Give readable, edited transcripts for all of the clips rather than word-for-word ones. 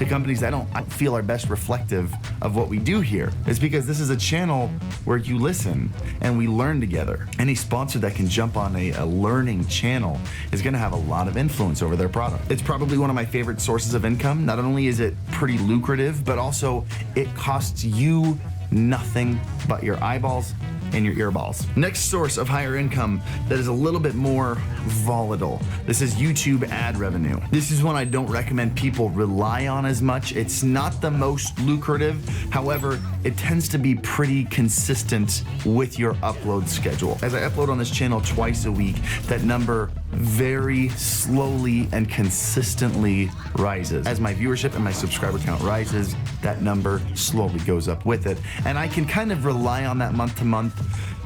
to companies that I don't feel are best reflective of what we do here. It's because this is a channel where you listen and we learn together. Any sponsor that can jump on a learning channel is gonna have a lot of influence over their product. It's probably one of my favorite sources of income. Not only is it pretty lucrative, but also it costs you nothing but your eyeballs and your earballs. Next source of higher income that is a little bit more volatile. This is YouTube ad revenue. This is one I don't recommend people rely on as much. It's not the most lucrative. However, it tends to be pretty consistent with your upload schedule. As I upload on this channel twice a week, that number very slowly and consistently rises. As my viewership and my subscriber count rises, that number slowly goes up with it. And I can kind of rely on that month to month.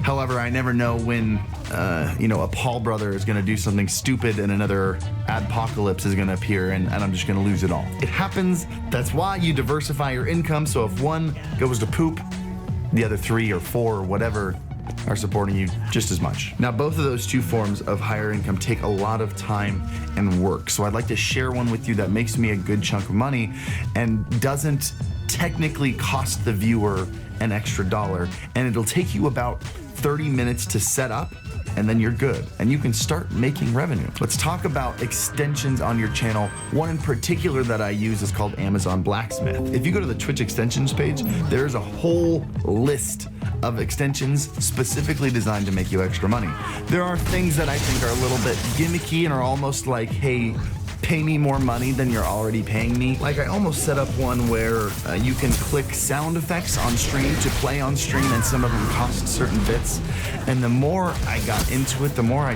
However, I never know when, a Paul brother is gonna do something stupid and another adpocalypse is gonna appear and I'm just gonna lose it all. It happens. That's why you diversify your income. So if one goes to poop, the other 3 or 4 or whatever are supporting you just as much. Now, both of those two forms of higher income take a lot of time and work. So I'd like to share one with you that makes me a good chunk of money and doesn't technically cost the viewer an extra $1. And it'll take you about 30 minutes to set up, and then you're good. And you can start making revenue. Let's talk about extensions on your channel. One in particular that I use is called Amazon Blacksmith. If you go to the Twitch extensions page, there's a whole list of extensions specifically designed to make you extra money. There are things that I think are a little bit gimmicky and are almost like, hey, pay me more money than you're already paying me. Like I almost set up one where you can click sound effects on stream to play on stream, and some of them cost certain bits. And the more I got into it, the more I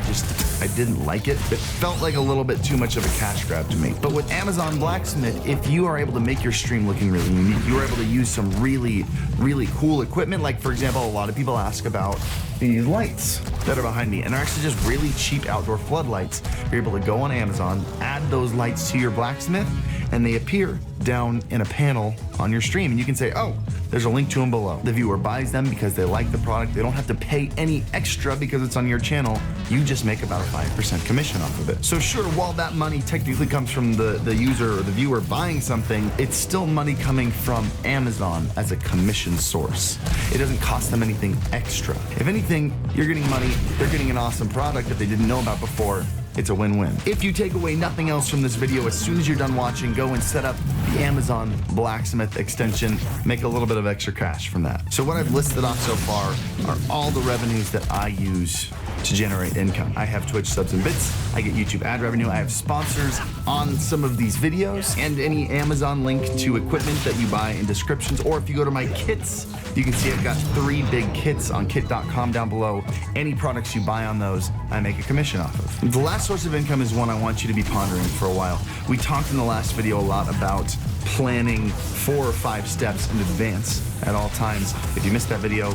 didn't like it. It felt like a little bit too much of a cash grab to me. But with Amazon Blacksmith, if you are able to make your stream looking really unique, you are able to use some really, really cool equipment. Like for example, a lot of people ask about these lights that are behind me, and they're actually just really cheap outdoor floodlights. You're able to go on Amazon, add those lights to your blacksmith, and they appear down in a panel on your stream. And you can say, oh, there's a link to them below. The viewer buys them because they like the product. They don't have to pay any extra because it's on your channel. You just make about a 5% commission off of it. So sure, while that money technically comes from the user or the viewer buying something, it's still money coming from Amazon as a commission source. It doesn't cost them anything extra. If anything, you're getting money, they're getting an awesome product that they didn't know about before. It's a win-win. If you take away nothing else from this video, as soon as you're done watching, go and set up the Amazon Blacksmith extension, make a little bit of extra cash from that. So what I've listed off so far are all the revenues that I use to generate income. I have Twitch subs and bits, I get YouTube ad revenue, I have sponsors on some of these videos, and any Amazon link to equipment that you buy in descriptions, or if you go to my kits, you can see I've got 3 big kits on kit.com down below. Any products you buy on those, I make a commission off of. The last source of income is one I want you to be pondering for a while. We talked in the last video a lot about planning 4 or 5 steps in advance at all times. If you missed that video,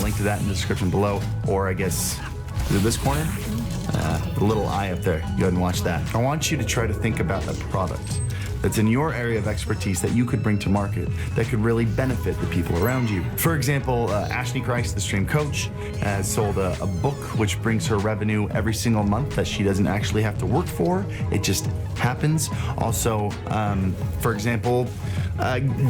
link to that in the description below, or I guess, is it this corner? The little eye up there. Go ahead and watch that. I want you to try to think about a product that's in your area of expertise that you could bring to market that could really benefit the people around you. For example, Ashley Christ, the stream coach, has sold a book which brings her revenue every single month that she doesn't actually have to work for. It just happens. Also, for example,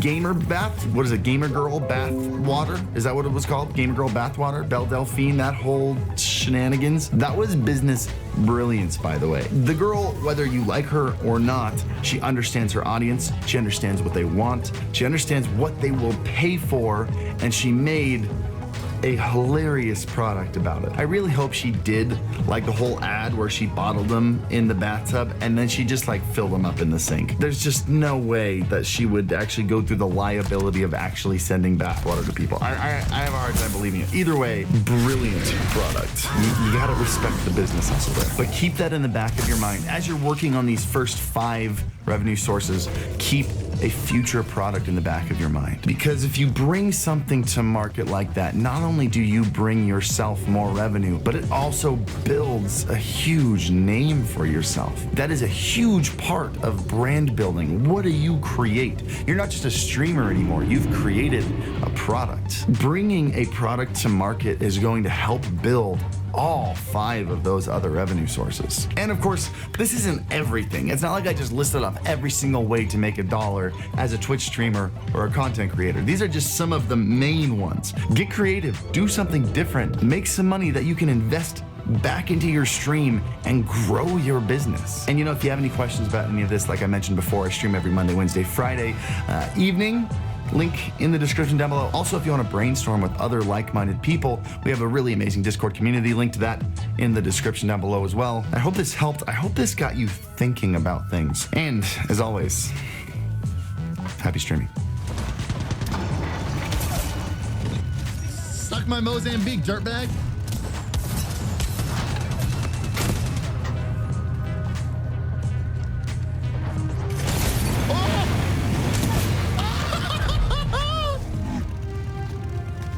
Gamer Bath, what is it? Gamer Girl Bath Water? Is that what it was called? Gamer Girl Bath Water? Belle Delphine, that whole shenanigans. That was business brilliance, by the way. The girl, whether you like her or not, she understands her audience, she understands what they want, she understands what they will pay for, and she made a hilarious product about it. I really hope she did like the whole ad where she bottled them in the bathtub and then she just like filled them up in the sink. There's just no way that she would actually go through the liability of actually sending bathwater to people. I have a hard time believing it. Either way, brilliant product. You gotta respect the business hustle there. But keep that in the back of your mind. As you're working on these first 5 revenue sources, keep a future product in the back of your mind. Because if you bring something to market like that, not only do you bring yourself more revenue, but it also builds a huge name for yourself. That is a huge part of brand building. What do you create? You're not just a streamer anymore. You've created a product. Bringing a product to market is going to help build all 5 of those other revenue sources. And of course, this isn't everything. It's not like I just listed off every single way to make $1 as a Twitch streamer or a content creator. These are just some of the main ones. Get creative, do something different, make some money that you can invest back into your stream and grow your business. And you know, if you have any questions about any of this, like I mentioned before, I stream every Monday, Wednesday, Friday evening. Link in the description down below. Also, if you want to brainstorm with other like-minded people, we have a really amazing Discord community. Link to that in the description down below as well. I hope this helped. I hope this got you thinking about things. And as always, happy streaming. Suck my Mozambique, dirtbag.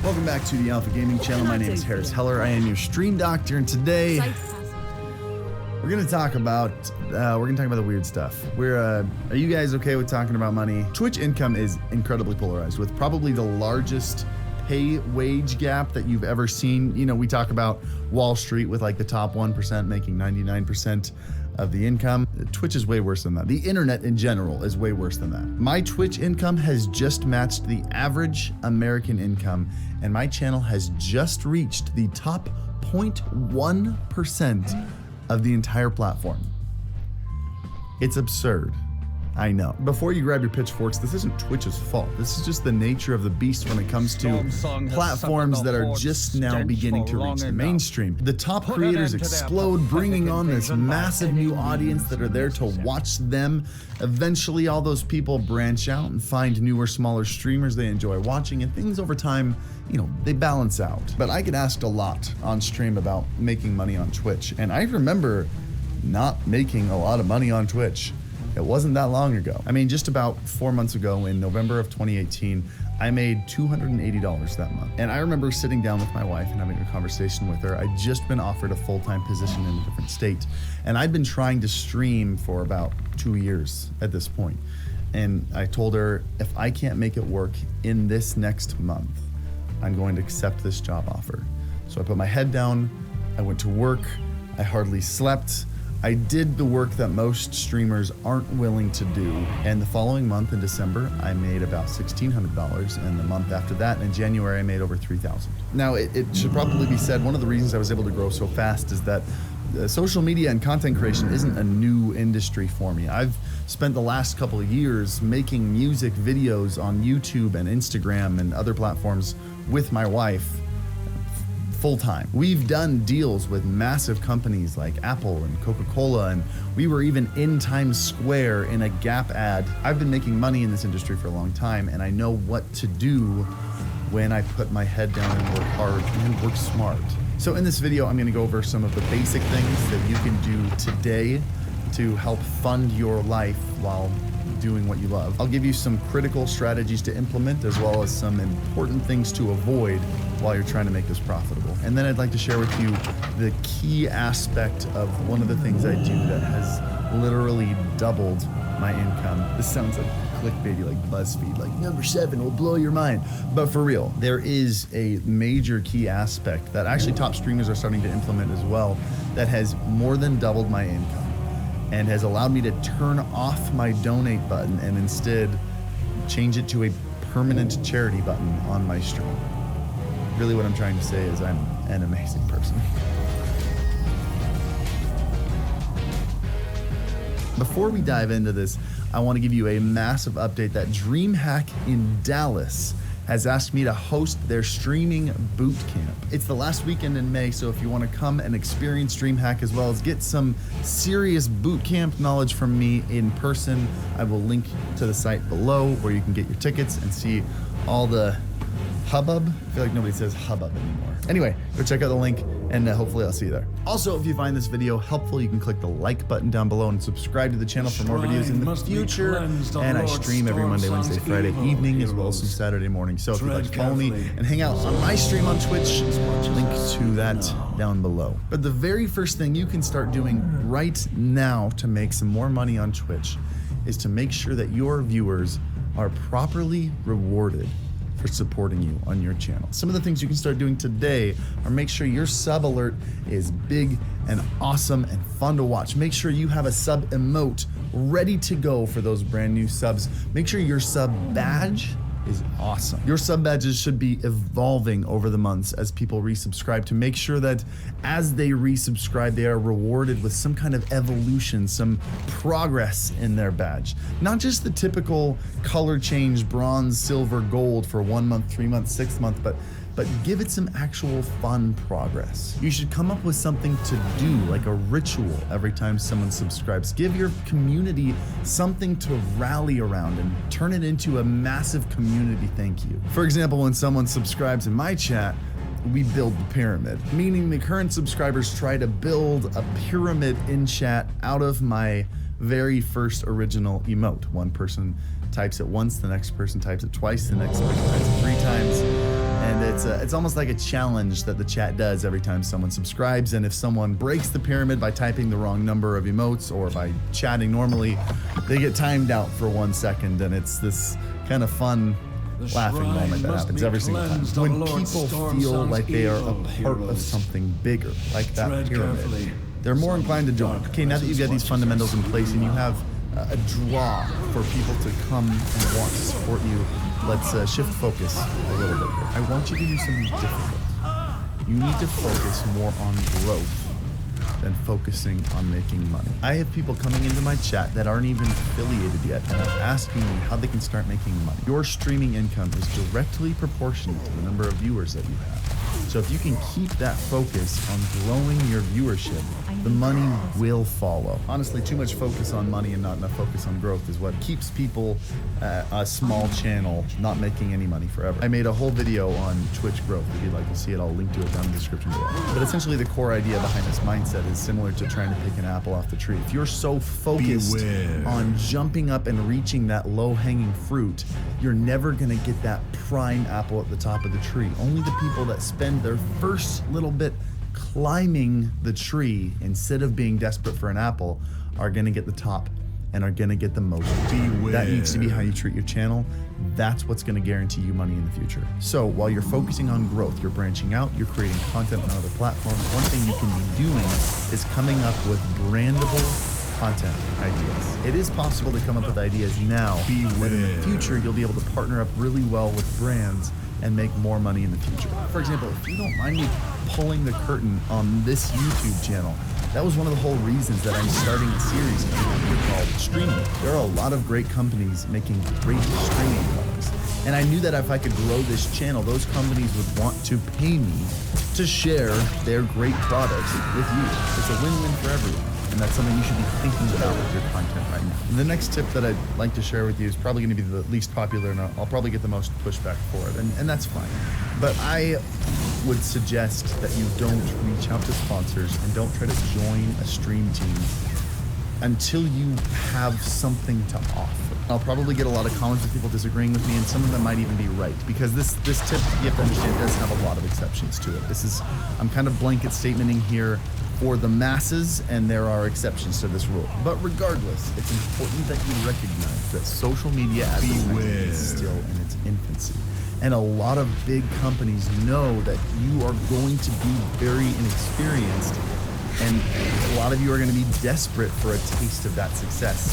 Welcome back to the Alpha Gaming channel. My name is Harris Heller. I am your stream doctor, and today we're gonna talk about the weird stuff. Are you guys okay with talking about money? Twitch income is incredibly polarized, with probably the largest pay wage gap that you've ever seen. You know, we talk about Wall Street with like the top 1% making 99% of the income. Twitch is way worse than that. The internet in general is way worse than that. My Twitch income has just matched the average American income, and my channel has just reached the top 0.1% of the entire platform. It's absurd. I know. Before you grab your pitchforks, this isn't Twitch's fault. This is just the nature of the beast when it comes to platforms that are just now beginning to reach the mainstream. The top creators explode, bringing on this massive new audience that are there to watch them. Eventually, all those people branch out and find newer, smaller streamers they enjoy watching, and things over time, you know, they balance out. But I get asked a lot on stream about making money on Twitch, and I remember not making a lot of money on Twitch. It wasn't that long ago. I mean, just about 4 months ago in November of 2018, I made $280 that month. And I remember sitting down with my wife and having a conversation with her. I'd just been offered a full-time position in a different state. And I'd been trying to stream for about 2 years at this point. And I told her, if I can't make it work in this next month, I'm going to accept this job offer. So I put my head down, I went to work, I hardly slept. I did the work that most streamers aren't willing to do, and the following month in December, I made about $1,600, and the month after that, in January, I made over $3,000. Now, it should probably be said, one of the reasons I was able to grow so fast is that social media and content creation isn't a new industry for me. I've spent the last couple of years making music videos on YouTube and Instagram and other platforms with my wife full-time. We've done deals with massive companies like Apple and Coca-Cola, and we were even in Times Square in a Gap ad. I've been making money in this industry for a long time, and I know what to do when I put my head down and work hard and work smart. So in this video, I'm gonna go over some of the basic things that you can do today to help fund your life while doing what you love. I'll give you some critical strategies to implement, as well as some important things to avoid while you're trying to make this profitable. And then I'd like to share with you the key aspect of one of the things I do that has literally doubled my income. This sounds like clickbaity, like BuzzFeed, like number 7 will blow your mind. But for real, there is a major key aspect that actually top streamers are starting to implement as well that has more than doubled my income and has allowed me to turn off my donate button and instead change it to a permanent charity button on my stream. Really what I'm trying to say is I'm an amazing person. Before we dive into this, I want to give you a massive update that DreamHack in Dallas has asked me to host their streaming boot camp. It's the last weekend in May, so if you want to come and experience DreamHack as well as get some serious boot camp knowledge from me in person, I will link to the site below where you can get your tickets and see all the hubbub. I feel like nobody says hubbub anymore. Anyway, go check out the link, and hopefully I'll see you there. Also, if you find this video helpful, you can click the like button down below and subscribe to the channel for more videos in the future. And I stream every Monday, Wednesday, Friday evening, as well as some Saturday morning. So if you'd like to follow me and hang out on my stream on Twitch, link to that down below. But the very first thing you can start doing right now to make some more money on Twitch is to make sure that your viewers are properly rewarded for for supporting you on your channel. Some of the things you can start doing today are make sure your sub alert is big and awesome and fun to watch. Make sure you have a sub emote ready to go for those brand new subs. Make sure your sub badge is awesome. Your sub badges should be evolving over the months as people resubscribe, to make sure that as they resubscribe, they are rewarded with some kind of evolution, some progress in their badge. Not just the typical color change, bronze, silver, gold for 1 month, 3 months, 6 months, but give it some actual fun progress. You should come up with something to do, like a ritual every time someone subscribes. Give your community something to rally around and turn it into a massive community thank you. For example, when someone subscribes in my chat, we build the pyramid, meaning the current subscribers try to build a pyramid in chat out of my very first original emote. One person types it once, the next person types it twice, the next person types it 3 times. And it's almost like a challenge that the chat does every time someone subscribes. And if someone breaks the pyramid by typing the wrong number of emotes or by chatting normally, they get timed out for 1 second. And it's this kind of fun laughing moment that happens every single time. When people feel like they are a part of something bigger, like that pyramid, they're more inclined to join. Okay, now that you've got these fundamentals in place and you have a draw for people to come and want to support you, let's shift focus a little bit here. I want you to do something difficult. You need to focus more on growth than focusing on making money. I have people coming into my chat that aren't even affiliated yet and are asking me how they can start making money. Your streaming income is directly proportional to the number of viewers that you have. So if you can keep that focus on growing your viewership, the money will follow. Honestly, too much focus on money and not enough focus on growth is what keeps people at a small channel not making any money forever. I made a whole video on Twitch growth. If you'd like to see it, I'll link to it down in the description below. But essentially the core idea behind this mindset is similar to trying to pick an apple off the tree. If you're so focused on jumping up and reaching that low-hanging fruit, you're never gonna get that prime apple at the top of the tree. Only the people that spend their first little bit climbing the tree instead of being desperate for an apple are gonna get the top and are gonna get the most. That needs to be how you treat your channel. That's what's gonna guarantee you money in the future. So while you're focusing on growth, you're branching out, you're creating content on other platforms, one thing you can be doing is coming up with brandable content ideas. It is possible to come up with ideas now, but in the future you'll be able to partner up really well with brands and make more money in the future. For example, if you don't mind me pulling the curtain on this YouTube channel, that was one of the whole reasons that I'm starting a series called Streaming. There are a lot of great companies making great streaming products. And I knew that if I could grow this channel, those companies would want to pay me to share their great products with you. It's a win-win for everyone. And that's something you should be thinking about with your content right now. And the next tip that I'd like to share with you is probably going to be the least popular, and I'll probably get the most pushback for it, and that's fine. But I would suggest that you don't reach out to sponsors and don't try to join a stream team until you have something to offer. I'll probably get a lot of comments of people disagreeing with me, and some of them might even be right, because this tip, you have to understand, does have a lot of exceptions to it. I'm kind of blanket statementing here for the masses, and there are exceptions to this rule. But regardless, it's important that you recognize that social media advertising is still in its infancy. And a lot of big companies know that you are going to be very inexperienced, and a lot of you are going to be desperate for a taste of that success.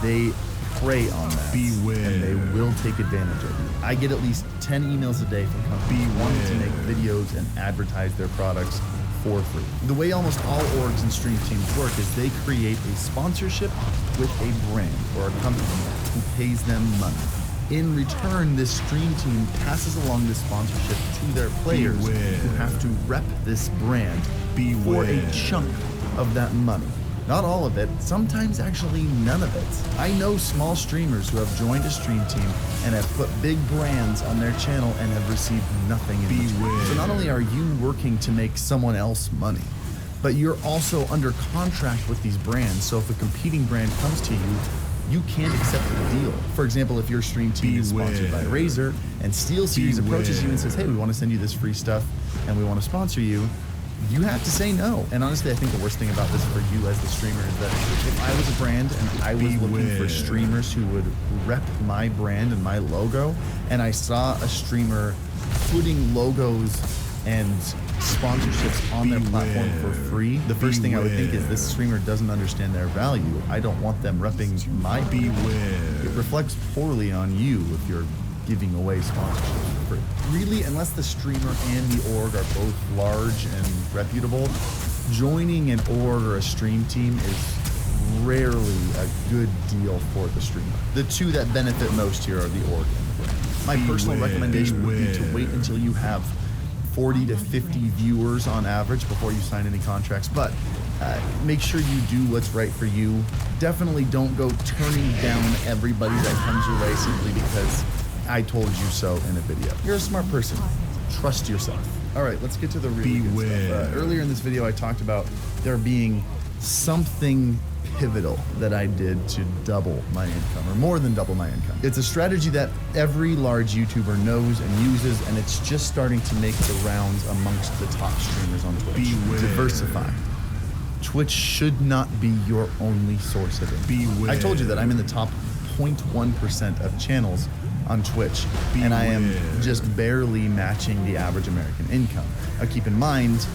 They prey on that, and they will take advantage of you. I get at least 10 emails a day from companies wanting to make videos and advertise their products for free. The way almost all orgs and stream teams work is they create a sponsorship with a brand or a company who pays them money. In return, this stream team passes along this sponsorship to their players who have to rep this brand for a chunk of that money. Not all of it, sometimes actually none of it. I know small streamers who have joined a stream team and have put big brands on their channel and have received nothing in return. So not only are you working to make someone else money, but you're also under contract with these brands. So if a competing brand comes to you, you can't accept the deal. For example, if your stream team is sponsored by Razer and SteelSeries approaches you and says, hey, we want to send you this free stuff and we want to sponsor you, you have to say no. And honestly, I think the worst thing about this for you as the streamer is that if I was a brand and I was looking for streamers who would rep my brand and my logo, and I saw a streamer putting logos and sponsorships on their platform for free, the first thing I would think is this streamer doesn't understand their value. I don't want them repping my brand. It reflects poorly on you if you're giving away sponsorships for free. Really, unless the streamer and the org are both large and reputable, joining an org or a stream team is rarely a good deal for the streamer. The two that benefit most here are the org and the brand. My personal recommendation would be to wait until you have 40 to 50 viewers on average before you sign any contracts, but make sure you do what's right for you. Definitely don't go turning down everybody that comes your way simply because I told you so in a video. You're a smart person. Trust yourself. All right, let's get to the really good stuff. Earlier in this video, I talked about there being something pivotal that I did to double my income, or more than double my income. It's a strategy that every large YouTuber knows and uses, and it's just starting to make the rounds amongst the top streamers on Twitch. Diversify. Twitch should not be your only source of income. I told you that I'm in the top 0.1% of channels on Twitch, and I am just barely matching the average American income. Now keep in mind,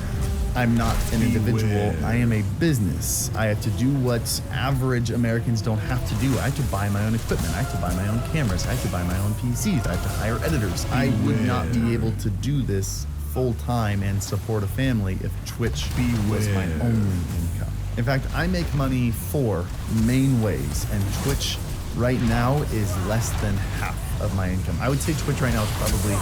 I'm not an individual, I am a business. I have to do what average Americans don't have to do. I have to buy my own equipment, I have to buy my own cameras, I have to buy my own PCs, I have to hire editors. I would not be able to do this full time and support a family if Twitch was my only income. In fact, I make money 4 main ways, and Twitch right now is less than half of my income. I would say Twitch right now is probably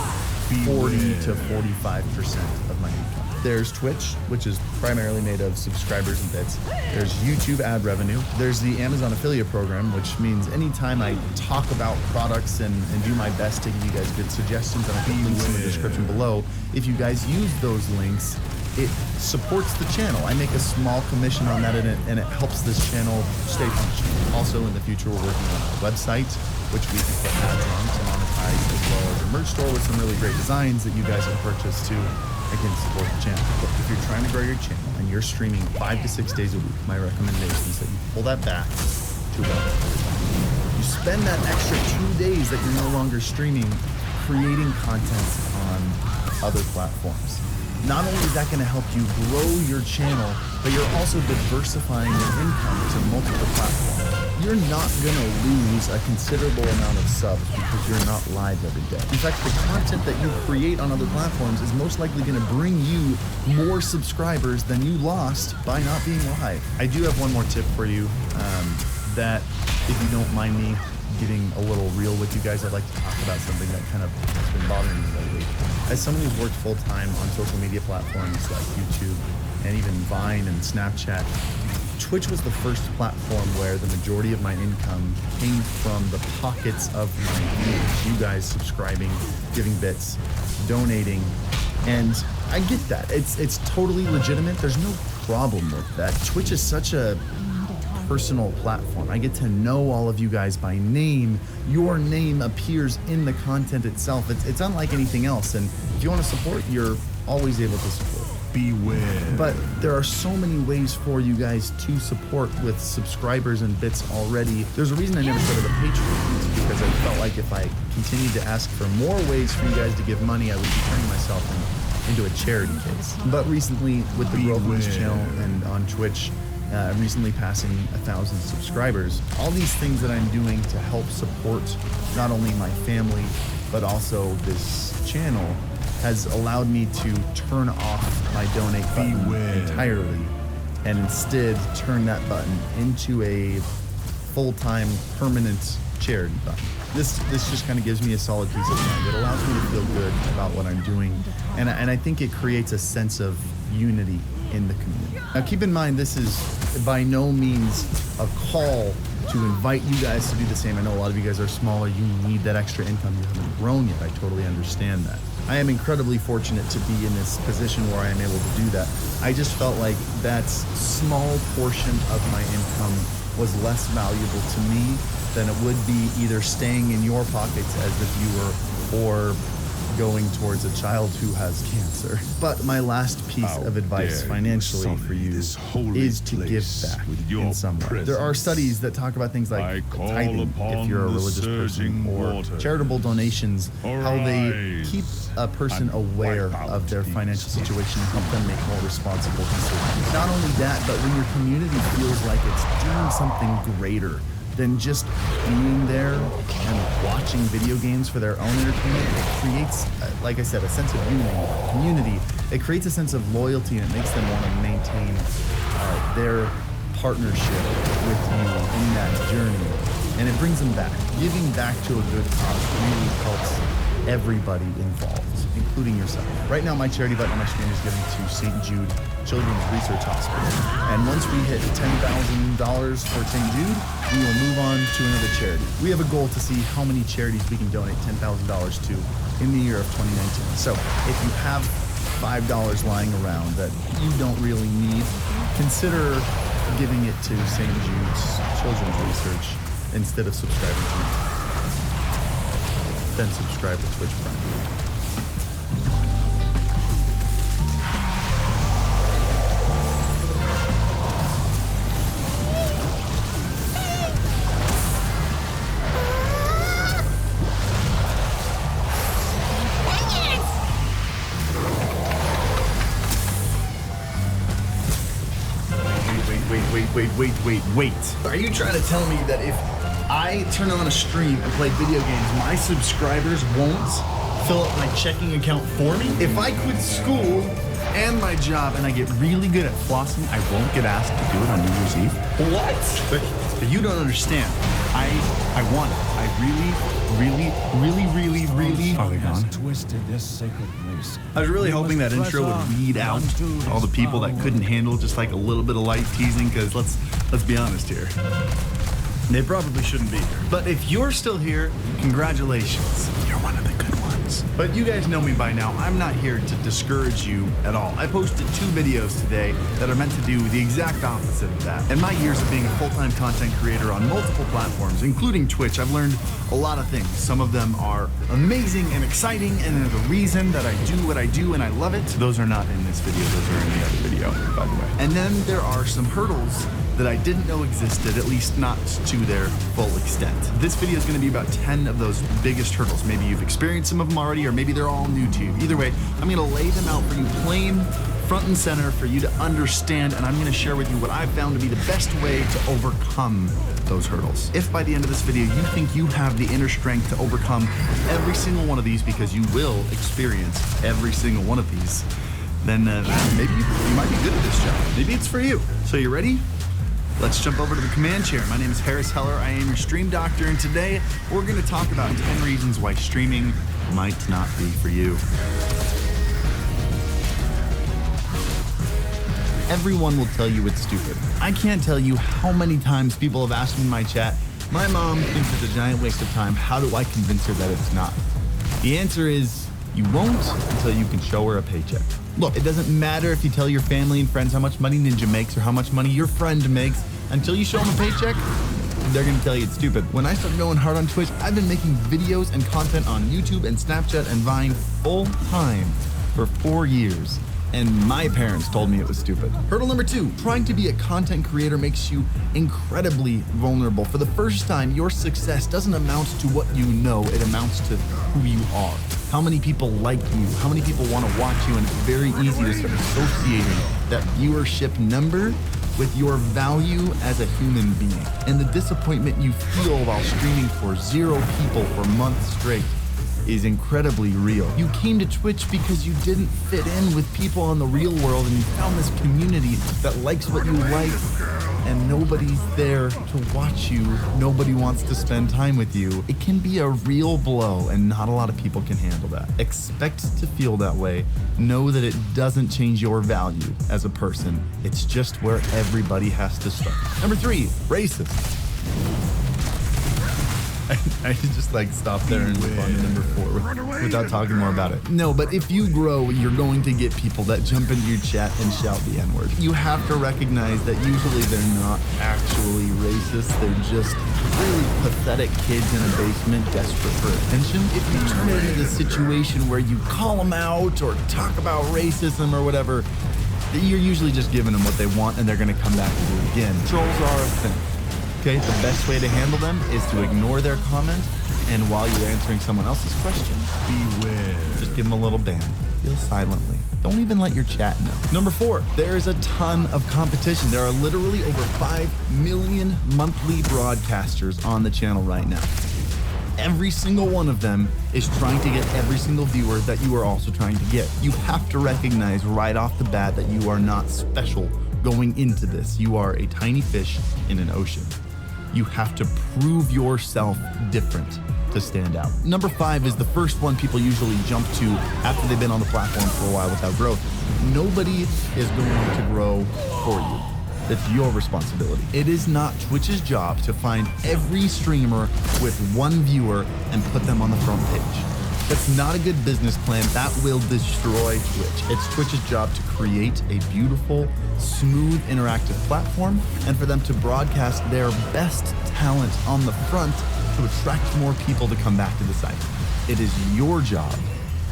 40 to 45% of my income. There's Twitch, which is primarily made of subscribers and bits. There's YouTube ad revenue. There's the Amazon affiliate program, which means anytime I talk about products and do my best to give you guys good suggestions, and I'll put links in the description below. If you guys use those links, it supports the channel. I make a small commission on that, and it helps this channel stay functional. Also, in the future, we're working on a website, which we can put ads on to monetize, as well as a merch store with some really great designs that you guys can purchase to, again, support the channel. But if you're trying to grow your channel and you're streaming 5 to 6 days a week, my recommendation is that you pull that back to about you spend that extra 2 days that you're no longer streaming creating content on other platforms. Not only is that going to help you grow your channel, but you're also diversifying your income to multiple platforms. You're not going to lose a considerable amount of subs because you're not live every day. In fact, the content that you create on other platforms is most likely going to bring you more subscribers than you lost by not being live. I do have one more tip for you that, if you don't mind me getting a little real with you guys, I'd like to talk about something that kind of has been bothering me lately. As someone who's worked full-time on social media platforms like YouTube and even Vine and Snapchat, Twitch was the first platform where the majority of my income came from the pockets of my viewers. You guys subscribing, giving bits, donating, and I get that. It's totally legitimate. There's no problem with that. Twitch is such a personal platform. I get to know all of you guys by name. Your name appears in the content itself. It's unlike anything else, and if you want to support, you're always able to support. Beware. But there are so many ways for you guys to support with subscribers and bits already. There's a reason I never started a Patreon. It's because I felt like if I continued to ask for more ways for you guys to give money, I would be turning myself into a charity case. But recently, with the growth of this channel and on Twitch, recently passing 1,000 subscribers, all these things that I'm doing to help support not only my family, but also this channel has allowed me to turn off my donate button entirely and instead turn that button into a full-time permanent charity button. This just kind of gives me a solid peace of mind. It allows me to feel good about what I'm doing, and I think it creates a sense of unity in the community. Now keep in mind, this is by no means a call to invite you guys to do the same. I know a lot of you guys are smaller, you need that extra income, you haven't grown yet, I totally understand that. I am incredibly fortunate to be in this position where I am able to do that. I just felt like that small portion of my income was less valuable to me than it would be either staying in your pockets as the viewer or going towards a child who has cancer. But my last piece of advice financially for you is to give back in some way. There are studies that talk about things like tithing, if you're a religious person, or charitable donations, how they keep a person aware of their financial situation and help them make more responsible decisions. Not only that, but when your community feels like it's doing something greater than just being there and watching video games for their own entertainment, it creates, like I said, a sense of unity, community. It creates a sense of loyalty, and it makes them want to maintain their partnership with you in that journey. And it brings them back. Giving back to a good cause really helps everybody involved, including yourself. Right now, my charity button on my screen is given to St. Jude Children's Research Hospital. And once we hit $10,000 for St. Jude, we will move on to another charity. We have a goal to see how many charities we can donate $10,000 to in the year of 2019. So if you have $5 lying around that you don't really need, consider giving it to St. Jude's Children's Research instead of subscribing to me. Then subscribe to Twitch Prime. Wait. Are you trying to tell me that if I turn on a stream and play video games, my subscribers won't fill up my checking account for me? If I quit school and my job and I get really good at flossing, I won't get asked to do it on New Year's Eve? What? But you don't understand. I want it. I really. Are they gone? I was really hoping that intro would weed out all the people that couldn't handle just like a little bit of light teasing, because let's be honest here. They probably shouldn't be here. But if you're still here, congratulations. You're one of the good ones. But you guys know me by now. I'm not here to discourage you at all. I posted 2 videos today that are meant to do the exact opposite of that. In my years of being a full-time content creator on multiple platforms, including Twitch, I've learned a lot of things. Some of them are amazing and exciting, and they're the reason that I do what I do and I love it. Those are not in this video, those are in the other video, by the way. And then there are some hurdles that I didn't know existed, at least not to their full extent. This video is going to be about 10 of those biggest hurdles. Maybe you've experienced some of them already, or maybe they're all new to you. Either way, I'm going to lay them out for you plain, front and center, for you to understand, and I'm going to share with you what I've found to be the best way to overcome those hurdles. If by the end of this video you think you have the inner strength to overcome every single one of these, because you will experience every single one of these, then maybe you might be good at this job. Maybe it's for you. So you ready? Let's jump over to the command chair. My name is Harris Heller. I am your stream doctor, and today we're going to talk about 10 reasons why streaming might not be for you. Everyone will tell you it's stupid. I can't tell you how many times people have asked me in my chat, my mom thinks it's a giant waste of time. How do I convince her that it's not? The answer is you won't until you can show her a paycheck. Look, it doesn't matter if you tell your family and friends how much money Ninja makes or how much money your friend makes. Until you show them a paycheck, they're gonna tell you it's stupid. When I started going hard on Twitch, I've been making videos and content on YouTube and Snapchat and Vine full time for 4 years. And my parents told me it was stupid. Hurdle number 2, trying to be a content creator makes you incredibly vulnerable. For the first time, your success doesn't amount to what you know, it amounts to who you are. How many people like you, how many people want to watch you, and it's very easy to start associating that viewership number with your value as a human being. And the disappointment you feel while streaming for 0 people for months straight is incredibly real. You came to Twitch because you didn't fit in with people in the real world, and you found this community that likes what you like, and nobody's there to watch you. Nobody wants to spend time with you. It can be a real blow, and not a lot of people can handle that. Expect to feel that way. Know that it doesn't change your value as a person. It's just where everybody has to start. Number 3, racist. I just like stop there and move on to number 4 without talking more about it. No, but if you grow, you're going to get people that jump into your chat and shout the N-word. You have to recognize that usually they're not actually racist. They're just really pathetic kids in a basement desperate for attention. If you turn it into a situation where you call them out or talk about racism or whatever, you're usually just giving them what they want and they're going to come back and do it again. Trolls are a thing. Okay, the best way to handle them is to ignore their comment, and while you're answering someone else's question, beware. Just give them a little ban. Feel silently. Don't even let your chat know. Number 4, there is a ton of competition. There are literally over 5 million monthly broadcasters on the channel right now. Every single one of them is trying to get every single viewer that you are also trying to get. You have to recognize right off the bat that you are not special going into this. You are a tiny fish in an ocean. You have to prove yourself different to stand out. Number 5 is the first one people usually jump to after they've been on the platform for a while without growth. Nobody is going to grow for you. It's your responsibility. It is not Twitch's job to find every streamer with 1 viewer and put them on the front page. That's not a good business plan. That will destroy Twitch. It's Twitch's job to create a beautiful, smooth, interactive platform and for them to broadcast their best talent on the front to attract more people to come back to the site. It is your job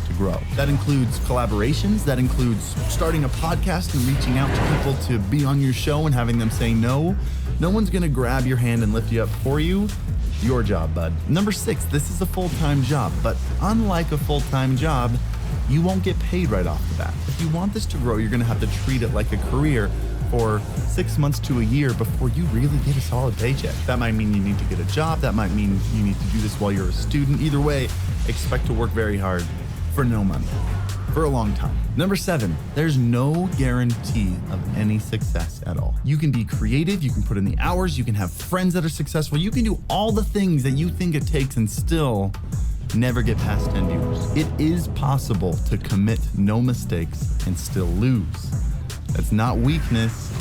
to grow. That includes collaborations. That includes starting a podcast and reaching out to people to be on your show and having them say no. No one's gonna grab your hand and lift you up for you. Your job, bud. Number 6, this is a full-time job, but unlike a full-time job, you won't get paid right off the bat. If you want this to grow, you're gonna have to treat it like a career for 6 months to a year before you really get a solid paycheck. That might mean you need to get a job. That might mean you need to do this while you're a student. Either way, expect to work very hard for no money for a long time. Number 7, there's no guarantee of any success at all. You can be creative, you can put in the hours, you can have friends that are successful, you can do all the things that you think it takes and still never get past 10 viewers. It is possible to commit no mistakes and still lose. That's not weakness,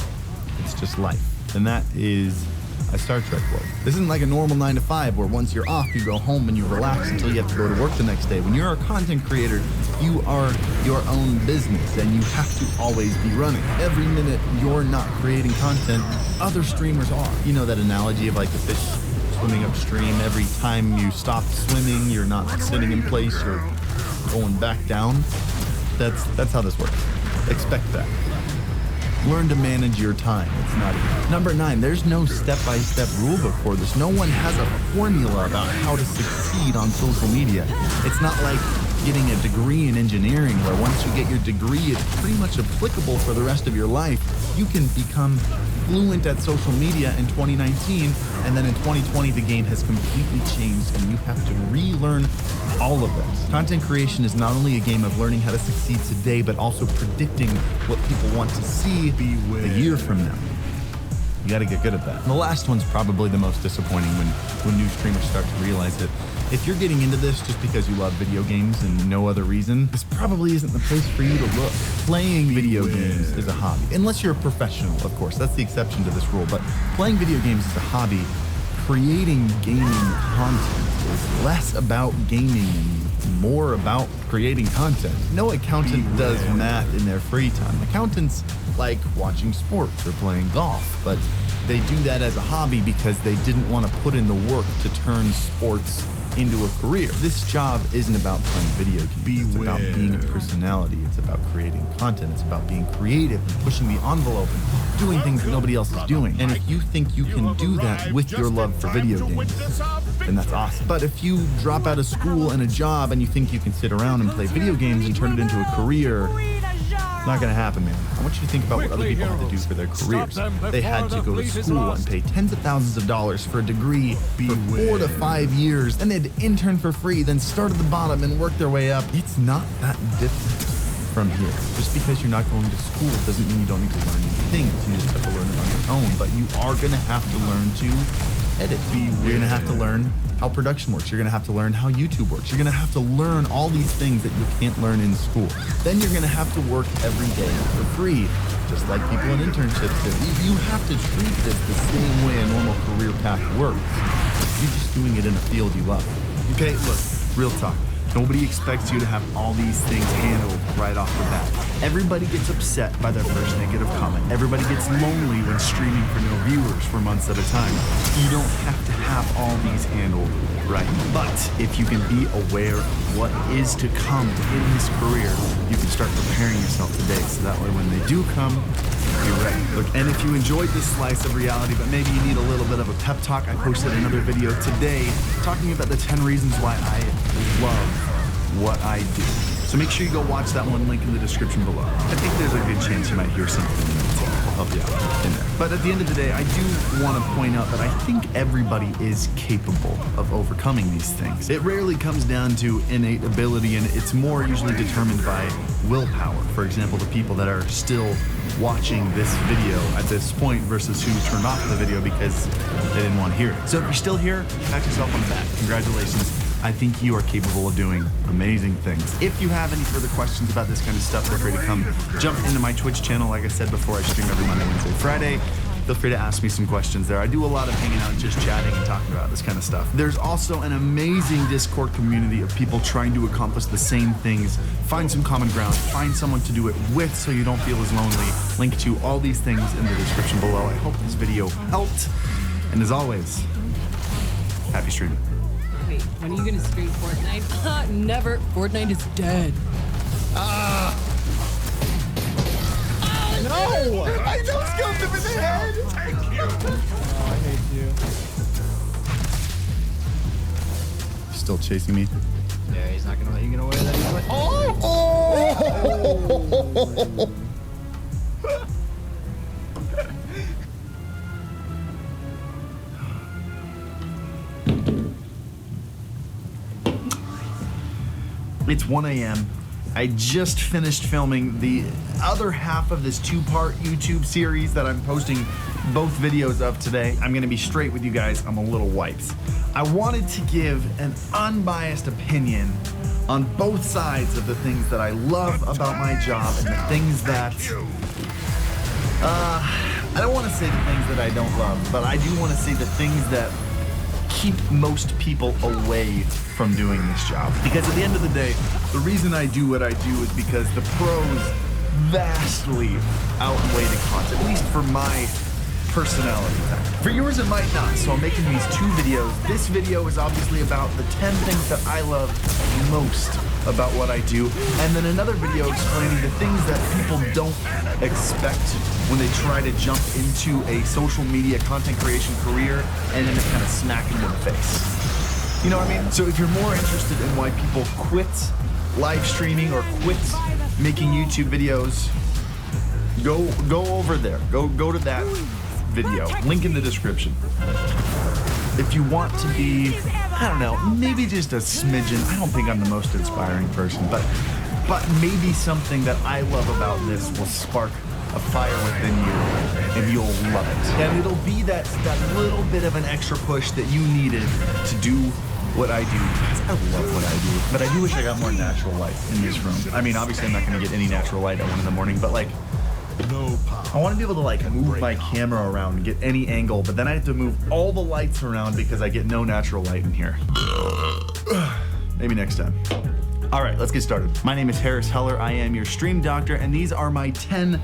it's just life. And that is a Star Trek quote. This isn't like a normal 9 to 5 where once you're off, you go home and you relax until you have to go to work the next day. When you're a content creator, you are your own business and you have to always be running. Every minute you're not creating content, other streamers are. You know that analogy of like a fish swimming upstream. Every time you stop swimming, you're not sitting in place, you're going back down. That's how this works. Expect that. Learn to manage your time. It's not easy. Number 9, there's no step-by-step rule book for this. No one has a formula about how to succeed on social media. It's not like getting a degree in engineering where once you get your degree, it's pretty much applicable for the rest of your life. You can become fluent at social media in 2019, and then in 2020, the game has completely changed and you have to relearn all of it. Content creation is not only a game of learning how to succeed today, but also predicting what people want to see a year from now. You got to get good at that. And the last one's probably the most disappointing when new streamers start to realize that if you're getting into this just because you love video games and no other reason, this probably isn't the place for you to look. Playing video games is a hobby. Unless you're a professional, of course. That's the exception to this rule. But playing video games is a hobby. Creating gaming content is less about gaming and more about creating content. No accountant does math in their free time. Accountants like watching sports or playing golf, but they do that as a hobby because they didn't want to put in the work to turn sports into a career. This job isn't about playing video games. It's about being a personality. It's about creating content. It's about being creative and pushing the envelope and doing things that nobody else is doing. And if you think you can do that with your love for video games, then that's awesome. But if you drop out of school and a job and you think you can sit around and play video games and turn it into a career, it's not gonna happen, man. I want you to think about what other people had to do for their careers. They had to go to school and pay tens of thousands of dollars for a degree for 4 to 5 years. Then they had to intern for free, then start at the bottom and work their way up. It's not that different from here. Just because you're not going to school doesn't mean you don't need to learn new things. You just have to learn it on your own. But you are gonna have to learn to edit. You're gonna have to learn how production works. You're gonna have to learn how YouTube works. You're gonna have to learn all these things that you can't learn in school. Then you're gonna have to work every day for free, just like people in internships do. You have to treat this the same way a normal career path works. You're just doing it in a field you love. Okay, look, real talk. Nobody expects you to have all these things handled right off the bat. Everybody gets upset by their first negative comment. Everybody gets lonely when streaming for no viewers for months at a time. You don't have to have all these handled right. But if you can be aware of what is to come in this career, you can start preparing yourself today so that way when they do come, you're ready. Look, and if you enjoyed this slice of reality, but maybe you need a little bit of a pep talk, I posted another video today talking about the 10 reasons why I love what I do. So make sure you go watch that one, link in the description below. I think there's a good chance you might hear something to help you out in there. But at the end of the day, I do want to point out that I think everybody is capable of overcoming these things. It rarely comes down to innate ability, and it's more usually determined by willpower. For example, the people that are still watching this video at this point versus who turned off the video because they didn't want to hear it. So if you're still here, pat yourself on the back. Congratulations. I think you are capable of doing amazing things. If you have any further questions about this kind of stuff, feel free to come jump into my Twitch channel. Like I said before, I stream every Monday, Wednesday, Friday. Feel free to ask me some questions there. I do a lot of hanging out and just chatting and talking about this kind of stuff. There's also an amazing Discord community of people trying to accomplish the same things. Find some common ground, find someone to do it with so you don't feel as lonely. Link to all these things in the description below. I hope this video helped. And as always, happy streaming. Wait, when are you gonna stream Fortnite? Never. Fortnite is dead. No! I just scoped him in the head! Thank you! Oh, I hate you. Still chasing me? Yeah, he's not gonna let you get away with that anyway. Oh! It's 1 a.m. I just finished filming the other half of this two-part YouTube series that I'm posting both videos of today. I'm gonna be straight with you guys, I'm a little wiped. I wanted to give an unbiased opinion on both sides of the things that I love about my job and the things that, I don't wanna say the things that I don't love, but I do wanna say the things that keep most people away from doing this job. Because at the end of the day, the reason I do what I do is because the pros vastly outweigh the cons, at least for my personality type. For yours it might not, so I'm making these two videos. This video is obviously about the 10 things that I love most about what I do, and then another video explaining the things that people don't expect when they try to jump into a social media content creation career and end up kind of smacking them in the face. You know what I mean? So if you're more interested in why people quit live streaming or quit making YouTube videos, go over there. Go to that video. Link in the description. If you want to be, I don't know, maybe just a smidgen, I don't think I'm the most inspiring person, but maybe something that I love about this will spark a fire within you and you'll love it. And it'll be that little bit of an extra push that you needed to do what I do, because I love what I do. But I do wish I got more natural light in this room. I mean, obviously I'm not gonna get any natural light at 1 in the morning, but like, I want to be able to like move my camera around and get any angle, but then I have to move all the lights around because I get no natural light in here. Maybe next time. All right, let's get started. My name is Harris Heller. I am your stream doctor, and these are my 10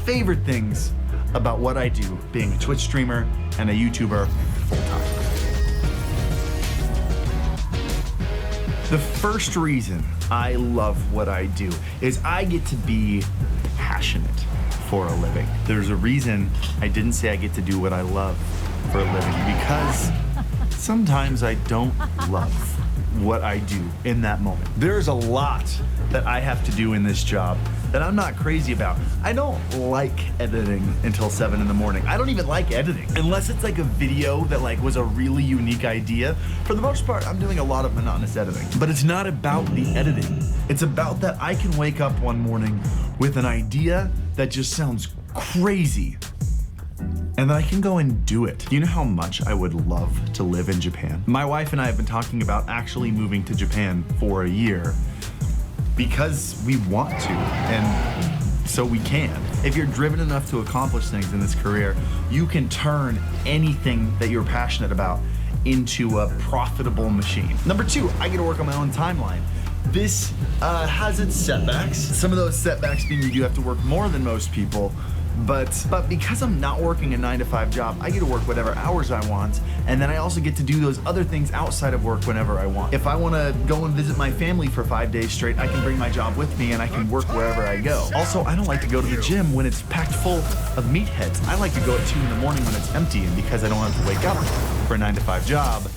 favorite things about what I do, being a Twitch streamer and a YouTuber full-time. The first reason I love what I do is I get to be passionate for a living. There's a reason I didn't say I get to do what I love for a living, because sometimes I don't love what I do in that moment. There's a lot that I have to do in this job that I'm not crazy about. I don't like editing until 7 in the morning. I don't even like editing unless it's like a video that like was a really unique idea. For the most part, I'm doing a lot of monotonous editing, but it's not about the editing. It's about that I can wake up one morning with an idea that just sounds crazy, and then I can go and do it. You know how much I would love to live in Japan? My wife and I have been talking about actually moving to Japan for a year because we want to, and so we can. If you're driven enough to accomplish things in this career, you can turn anything that you're passionate about into a profitable machine. Number 2, I get to work on my own timeline. This has its setbacks. Some of those setbacks being you do have to work more than most people, but because I'm not working a 9-to-5 job, I get to work whatever hours I want, and then I also get to do those other things outside of work whenever I want. If I want to go and visit my family for 5 days straight, I can bring my job with me and I can work wherever I go. Also, I don't like to go to the gym when it's packed full of meatheads. I like to go at 2 in the morning when it's empty, and because I don't have to wake up for a 9-to-5 job,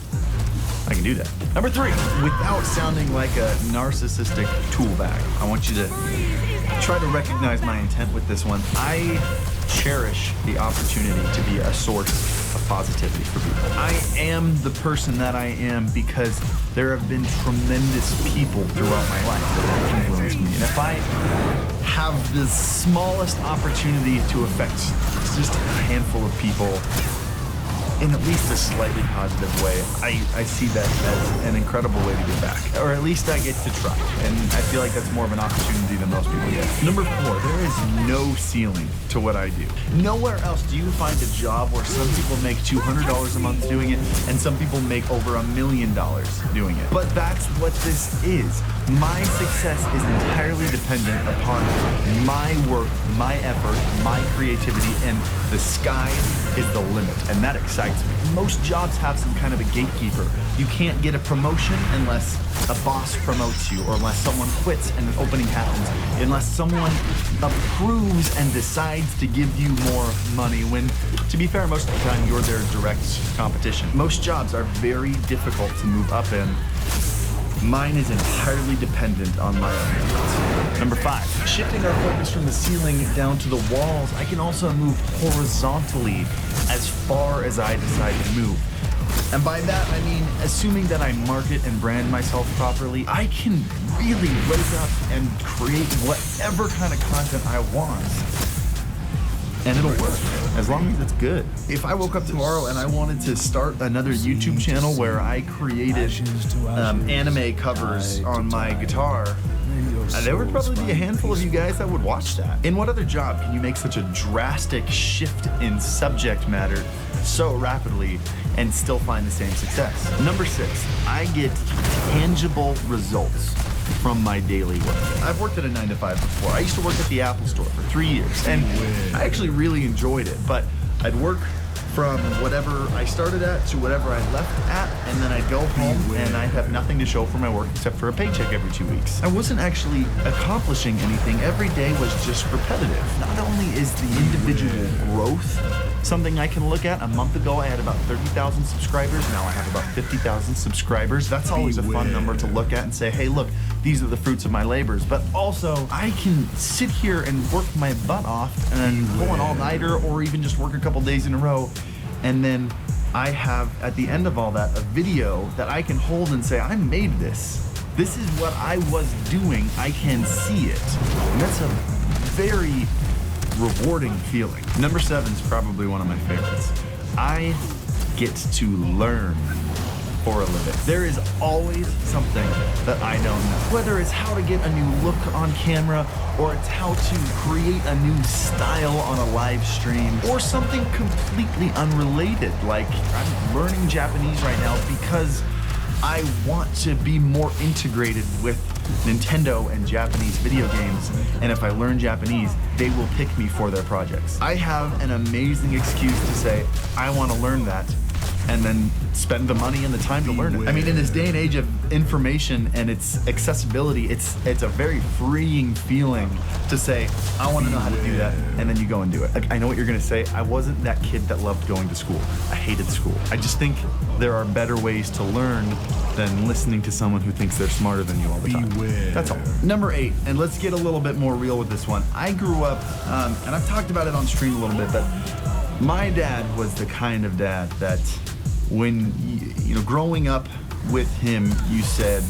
I can do that. Number 3, without sounding like a narcissistic tool bag, I want you to try to recognize my intent with this one. I cherish the opportunity to be a source of positivity for people. I am the person that I am because there have been tremendous people throughout my life that have influenced me. And if I have the smallest opportunity to affect just a handful of people in at least a slightly positive way, I see that as an incredible way to give back. Or at least I get to try. And I feel like that's more of an opportunity than most people get. Number 4, there is no ceiling to what I do. Nowhere else do you find a job where some people make $200 a month doing it and some people make over $1 million doing it. But that's what this is. My success is entirely dependent upon my work, my effort, my creativity, and the sky is the limit, and that excites me. Most jobs have some kind of a gatekeeper. You can't get a promotion unless a boss promotes you, or unless someone quits and an opening happens, unless someone approves and decides to give you more money, when, to be fair, most of the time you're their direct competition. Most jobs are very difficult to move up in. Mine is entirely dependent on my own efforts. Number 5, shifting our focus from the ceiling down to the walls, I can also move horizontally as far as I decide to move. And by that, I mean, assuming that I market and brand myself properly, I can really wake up and create whatever kind of content I want. And it'll work, as long as it's good. If I woke up tomorrow and I wanted to start another YouTube channel where I created anime covers on my guitar, there would probably be a handful of you guys that would watch that. In what other job can you make such a drastic shift in subject matter so rapidly and still find the same success? Number 6, I get tangible results from my daily work. I've worked at a 9-to-5 before. I used to work at the Apple Store for 3 years, and I actually really enjoyed it, but I'd work from whatever I started at to whatever I left at, and then I'd go home and I'd have nothing to show for my work except for a paycheck every 2 weeks. I wasn't actually accomplishing anything. Every day was just repetitive. Not only is the individual growth something I can look at. A month ago, I had about 30,000 subscribers. Now I have about 50,000 subscribers. That's always a fun number to look at and say, hey, look, these are the fruits of my labors. But also, I can sit here and work my butt off and pull an all-nighter or even just work a couple days in a row. And then I have, at the end of all that, a video that I can hold and say, I made this. This is what I was doing. I can see it. And that's a very rewarding feeling. Number 7 is probably one of my favorites. I get to learn for a living. There is always something that I don't know. Whether it's how to get a new look on camera, or it's how to create a new style on a live stream, or something completely unrelated, like I'm learning Japanese right now because I want to be more integrated with Nintendo and Japanese video games, and if I learn Japanese, they will pick me for their projects. I have an amazing excuse to say, I want to learn that, and then spend the money and the time to learn it. I mean, in this day and age of information and its accessibility, it's a very freeing feeling to say, I want to know how to do that, and then you go and do it. Like, I know what you're gonna say. I wasn't that kid that loved going to school. I hated school. I just think there are better ways to learn than listening to someone who thinks they're smarter than you all the time. That's all. Number 8, and let's get a little bit more real with this one. I grew up, and I've talked about it on stream a little bit, but my dad was the kind of dad that when, you know, growing up with him, you said,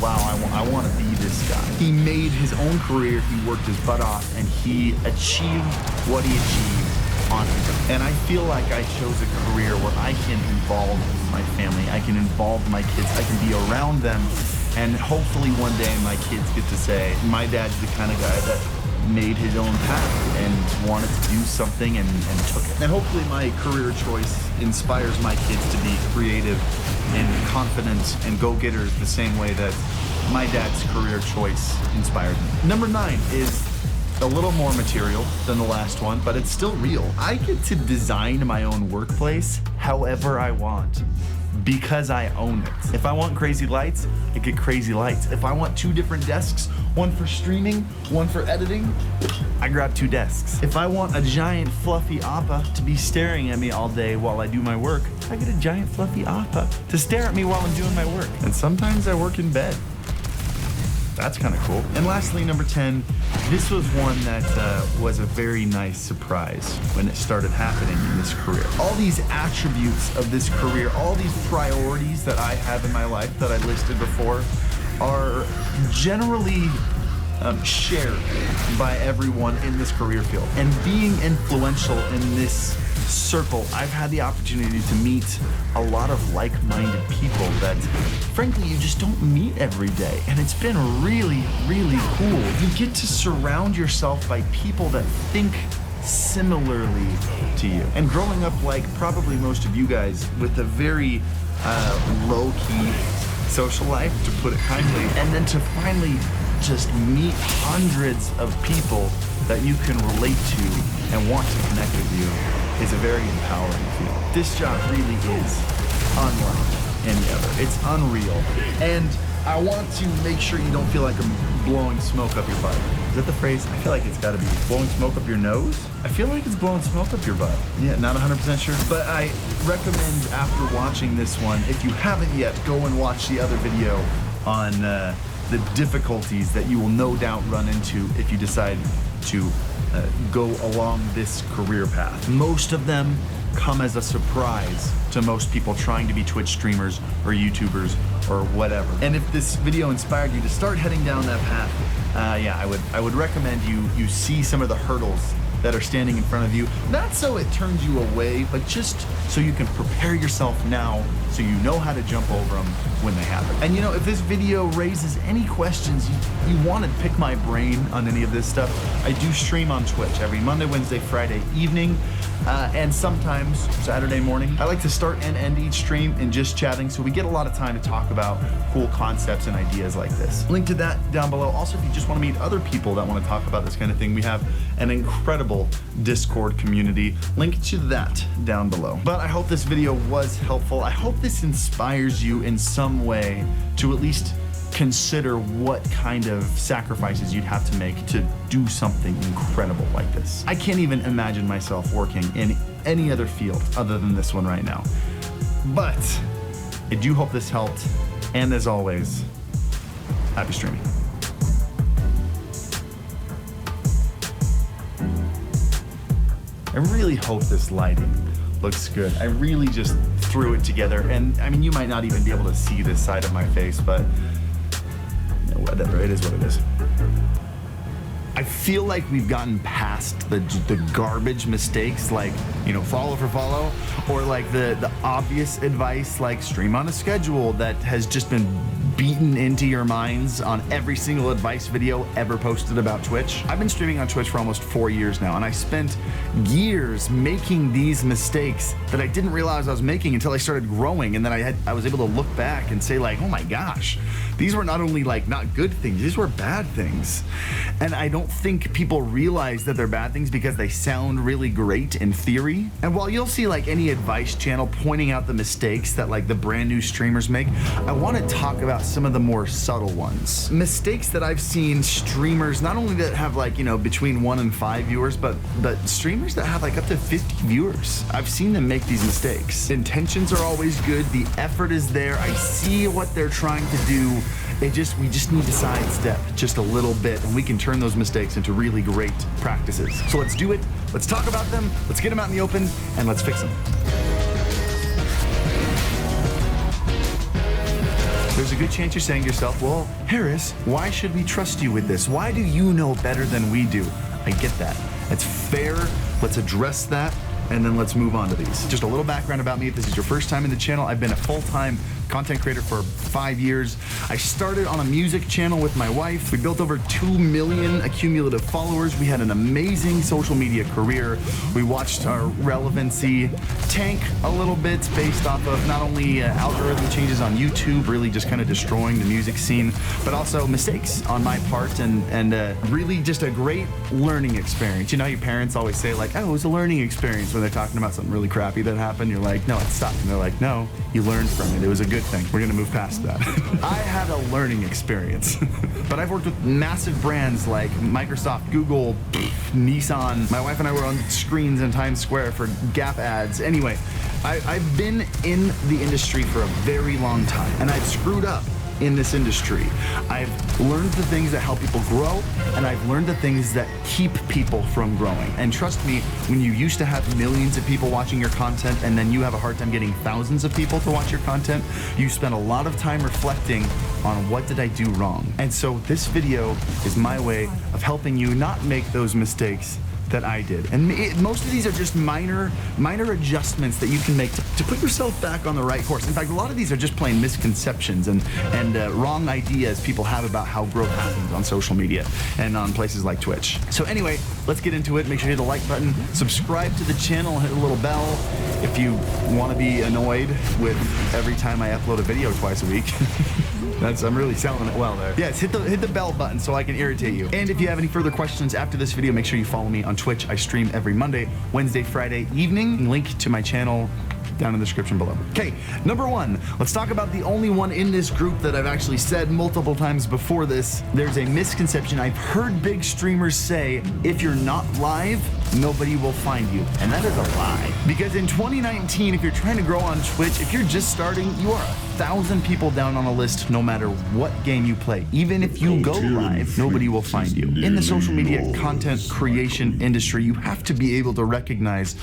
wow, I want to be this guy. He made his own career, he worked his butt off, and he achieved what he achieved on his own. And I feel like I chose a career where I can involve my family, I can involve my kids, I can be around them, And hopefully one day my kids get to say, my dad's the kind of guy that made his own path and wanted to do something and took it. And hopefully my career choice inspires my kids to be creative and confident and go-getters the same way that my dad's career choice inspired me. Number 9 is a little more material than the last one, but it's still real. I get to design my own workplace however I want, because I own it. If I want crazy lights, I get crazy lights. If I want 2 different desks, one for streaming, one for editing, I grab 2 desks. If I want a giant fluffy appa to be staring at me all day while I do my work, I get a giant fluffy appa to stare at me while I'm doing my work. And sometimes I work in bed. That's kind of cool. And lastly, number 10, this was one that was a very nice surprise when it started happening in this career. All these attributes of this career, all these priorities that I have in my life that I listed before are generally shared by everyone in this career field. And being influential in this circle, I've had the opportunity to meet a lot of like-minded people that frankly you just don't meet every day, and it's been really, really cool. You get to surround yourself by people that think similarly to you. And growing up, like probably most of you guys, with a very low-key social life, to put it kindly, and then to finally just meet hundreds of people that you can relate to and want to connect with you is a very empowering feeling. This job really is unlike any other. It's unreal. And I want to make sure you don't feel like I'm blowing smoke up your butt. Is that the phrase? I feel like it's gotta be blowing smoke up your nose. I feel like it's blowing smoke up your butt. Yeah, not 100% sure. But I recommend after watching this one, if you haven't yet, go and watch the other video on the difficulties that you will no doubt run into if you decide to go along this career path. Most of them come as a surprise to most people trying to be Twitch streamers or YouTubers or whatever. And if this video inspired you to start heading down that path, yeah, I would recommend you see some of the hurdles that are standing in front of you, not so it turns you away, but just so you can prepare yourself now so you know how to jump over them when they happen. And you know, if this video raises any questions, you want to pick my brain on any of this stuff, I do stream on Twitch every Monday, Wednesday, Friday evening, and sometimes Saturday morning. I like to start and end each stream in just chatting, so we get a lot of time to talk about cool concepts and ideas like this. Link to that down below. Also, if you just want to meet other people that want to talk about this kind of thing, we have an incredible Discord community. Link to that down below. But I hope this video was helpful. I hope this inspires you in some way to at least consider what kind of sacrifices you'd have to make to do something incredible like this. I can't even imagine myself working in any other field other than this one right now. But I do hope this helped, and as always, happy streaming. I really hope this lighting looks good. I really just threw it together, and I mean, you might not even be able to see this side of my face, but you know, whatever, it is what it is. I feel like we've gotten past the garbage mistakes, like, you know, follow for follow, or like the obvious advice like stream on a schedule that has just been beaten into your minds on every single advice video ever posted about Twitch. I've been streaming on Twitch for almost 4 years now, and I spent years making these mistakes that I didn't realize I was making until I started growing, and then I was able to look back and say like, oh my gosh, these were not only like not good things, these were bad things. And I don't think people realize that they're bad things because they sound really great in theory. And while you'll see like any advice channel pointing out the mistakes that like the brand new streamers make, I want to talk about some of the more subtle ones. Mistakes that I've seen streamers, not only that have like, you know, between 1 and 5 viewers, but streamers that have like up to 50 viewers. I've seen them make these mistakes. Intentions are always good. The effort is there. I see what they're trying to do. We just need to sidestep just a little bit, and we can turn those mistakes into really great practices. So let's do it. Let's talk about them. Let's get them out in the open, and let's fix them. There's a good chance you're saying to yourself, well, Harris, why should we trust you with this? Why do you know better than we do? I get that. That's fair. Let's address that, and then let's move on to these. Just a little background about me. If this is your first time in the channel, I've been a full-time content creator for 5 years. I started on a music channel with my wife. We built over 2 million cumulative followers. We had an amazing social media career. We watched our relevancy tank a little bit based off of not only algorithm changes on YouTube, really just kind of destroying the music scene, but also mistakes on my part and really just a great learning experience. You know, your parents always say like, oh, it was a learning experience when they're talking about something really crappy that happened. You're like, no, it sucked. And they're like, no, you learned from it. It was a good thing. We're gonna move past that. I had a learning experience, but I've worked with massive brands like Microsoft, Google, Nissan. My wife and I were on screens in Times Square for Gap ads. Anyway, I've been in the industry for a very long time, and I've screwed up in this industry. I've learned the things that help people grow, and I've learned the things that keep people from growing. And trust me, when you used to have millions of people watching your content and then you have a hard time getting thousands of people to watch your content, you spend a lot of time reflecting on what did I do wrong. And so this video is my way of helping you not make those mistakes that I did. And most of these are just minor adjustments that you can make to put yourself back on the right course. In fact, a lot of these are just plain misconceptions and wrong ideas people have about how growth happens on social media and on places like Twitch. So anyway, let's get into it. Make sure you hit the like button, subscribe to the channel, hit the little bell if you want to be annoyed with every time I upload a video twice a week. I'm really selling it well there. Yes, hit the bell button so I can irritate you. And if you have any further questions after this video, make sure you follow me on Twitch. I stream every Monday, Wednesday, Friday evening. Link to my channel down in the description below. Okay, number one, let's talk about the only one in this group that I've actually said multiple times before this. There's a misconception I've heard big streamers say, if you're not live, nobody will find you. And that is a lie. Because in 2019, if you're trying to grow on Twitch, if you're just starting, you are 1,000 people down on a list no matter what game you play. Even if you go live, nobody will find you. In the social media content creation industry, you have to be able to recognize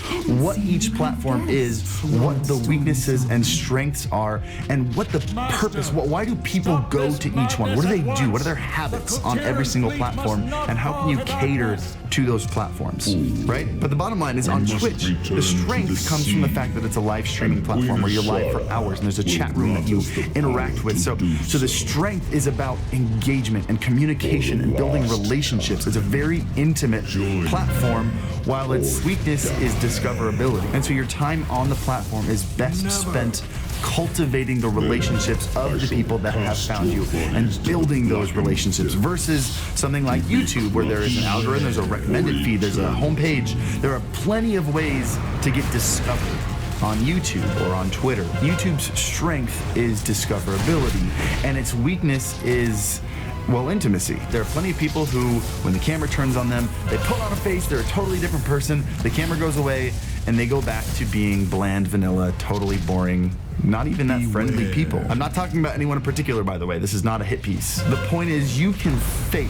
what each platform is, what the weaknesses and strengths are, and what the purpose, why do people go to each one? What do they do? What are their habits on every single platform? And how can you cater to those platforms, right? But the bottom line is on Twitch, the strength comes from the fact that it's a live streaming platform where you're live for hours and there's a chat room that you interact with. So the strength is about engagement and communication and building relationships. It's a very intimate platform, while its weakness is discoverability. And so your time on the platform is best spent cultivating the relationships of the people that have found you and building those relationships versus something like YouTube, where there is an algorithm, there's a recommended feed, there's a homepage. There are plenty of ways to get discovered on YouTube or on Twitter. YouTube's strength is discoverability, and its weakness is, well, intimacy. There are plenty of people who, when the camera turns on them, they put on a face, they're a totally different person, the camera goes away, and they go back to being bland, vanilla, totally boring, not even that friendly people. I'm not talking about anyone in particular, by the way. This is not a hit piece. The point is, you can fake